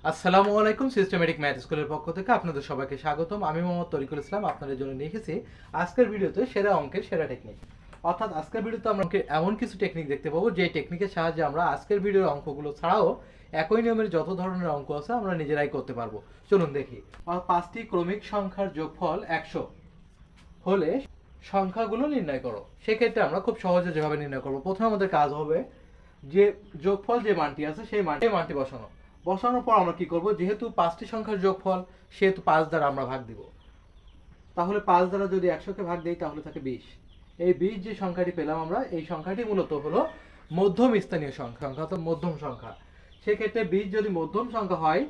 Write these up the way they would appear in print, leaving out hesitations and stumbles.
আসসালামু আলাইকুম। Systematic math স্কুলের পক্ষ থেকে আপনাদের সবাইকে স্বাগতম। আমি মোহাম্মদ তরিকুল ইসলাম আপনাদের জন্য নিয়ে এসেছি আজকের ভিডিওতে সেরা অঙ্কের সেরা টেকনিক। অর্থাৎ আজকের ভিডিওতে আমরা এমন কিছু টেকনিক দেখতে পাবো যে টেকনিকের সাহায্যে আমরা আজকের ভিডিওর অঙ্কগুলো ছাড়াও একই নিয়মের যত ধরনের অঙ্ক আছে আমরা নিজেরাই করতে পারবো। চলুন দেখি। পাঁচটি ক্রমিক সংখ্যার যোগফল 100 হলে সংখ্যাগুলো নির্ণয় করো। সেক্ষেত্রে আমরা খুব সহজে যেভাবে নির্ণয় করবো, প্রথমে আমাদের কাজ হবে যে যোগফল যে মানটি আছে সেই মানটি বসানোর পর আমরা কি করব, যেহেতু পাঁচটি সংখ্যার যোগফল সেহেতু 5 দ্বারা আমরা ভাগ দিব। তাহলে 5 দ্বারা যদি 100কে ভাগ দেই তাহলে থাকে 20। এই 20 যে সংখ্যাটি পেলাম আমরা, এই সংখ্যাটি মূলত হলো মধ্যম স্থানীয় সংখ্যা, অর্থাৎ মধ্যম সংখ্যা। সেক্ষেত্রে 20 যদি মধ্যম সংখ্যা হয়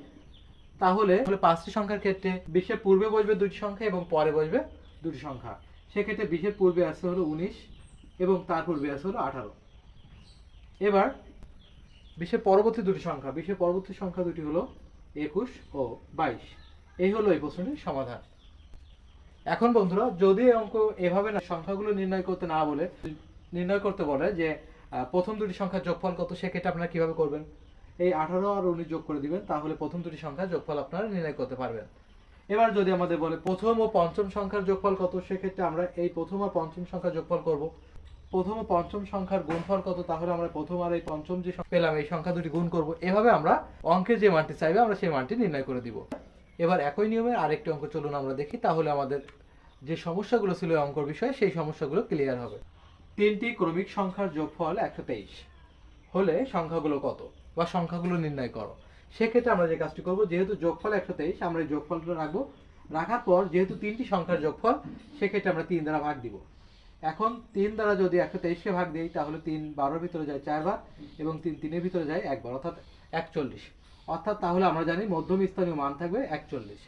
তাহলে পাঁচটি সংখ্যার ক্ষেত্রে 20 এর পূর্বে বসবে দুটি সংখ্যা এবং পরে বসবে দুটি সংখ্যা। সেক্ষেত্রে 20 এর পূর্বে আছে হলো 19 এবং তার পূর্বে আছে হলো 18। এবার 20 পরবর্তী দুটি সংখ্যা দুটি হলো 21 ও 22। এই হলো এই প্রশ্নটির সমাধান। এখন বন্ধুরা, যদি এই অঙ্ক এভাবে না সংখ্যাগুলো নির্ণয় করতে বলে যে প্রথম দুটি সংখ্যার যোগফল কত, সেক্ষেত্রে আপনারা কিভাবে করবেন? এই 18 আর 19 যোগ করে দিবেন, তাহলে প্রথম দুটি সংখ্যার যোগফল আপনারা নির্ণয় করতে পারবেন। এবার যদি আমাদের বলে প্রথম ও পঞ্চম সংখ্যার যোগফল কত, সেক্ষেত্রে আমরা এই প্রথম আর পঞ্চম সংখ্যার যোগফল করব। প্রথম ও পঞ্চম সংখ্যার গুণফল কত, তাহলে আমরা প্রথম আর এই পঞ্চম যে পেলাম এই সংখ্যা দুটি গুণ করব। এভাবে আমরা অঙ্কের যে মানটি চাইবে আমরা সেই মানটি নির্ণয় করে দিব। এবার একই নিয়মে আরেকটি অঙ্ক চলুন আমরা দেখি, তাহলে আমাদের যে সমস্যাগুলো ছিল অঙ্কর বিষয়ে সেই সমস্যাগুলো ক্লিয়ার হবে। তিনটি ক্রমিক সংখ্যার যোগফল 123 হলে সংখ্যাগুলো কত, বা সংখ্যাগুলো নির্ণয় করো। সেক্ষেত্রে আমরা যে কাজটি করব, যেহেতু যোগফল 123 আমরা এই যোগফলটা রাখবো। রাখার পর যেহেতু তিনটি সংখ্যার যোগফল, সেক্ষেত্রে আমরা 3 দ্বারা ভাগ দিব। এখন 3 দ্বারা যদি 123কে ভাগ দিই তাহলে 3 12-এর ভিতরে যায় 4 বার এবং 3 3-এর ভিতরে যায় 1 বার, অর্থাৎ 41। অর্থাৎ তাহলে আমরা জানি মধ্যম স্থানীয় মান থাকবে 41।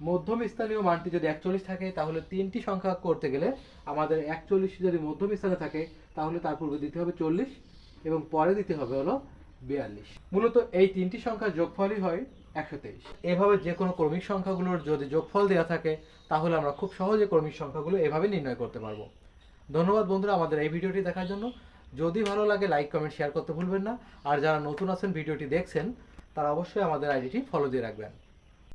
মধ্যম স্থানীয় মানটি যদি 41 থাকে তাহলে তিনটি সংখ্যা করতে গেলে আমাদের 41 যদি মধ্যম স্থানে থাকে তাহলে তার পূর্বে দিতে হবে 40 এবং পরে দিতে হবে হলো 42। মূলত এই তিনটি সংখ্যার যোগফলই হয় 123। এভাবে যে কোনো ক্রমিক সংখ্যাগুলোর যদি যোগফল দেওয়া থাকে তাহলে আমরা খুব সহজে ক্রমিক সংখ্যাগুলো এভাবে নির্ণয় করতে পারবো। ধন্যবাদ বন্ধুরা আমাদের এই ভিডিওটি দেখার জন্য। যদি ভালো লাগে লাইক কমেন্ট শেয়ার করতে ভুলবেন না। আর যারা নতুন আছেন ভিডিওটি দেখছেন তারা অবশ্যই আমাদের আইডিটি ফলো দিয়ে রাখবেন।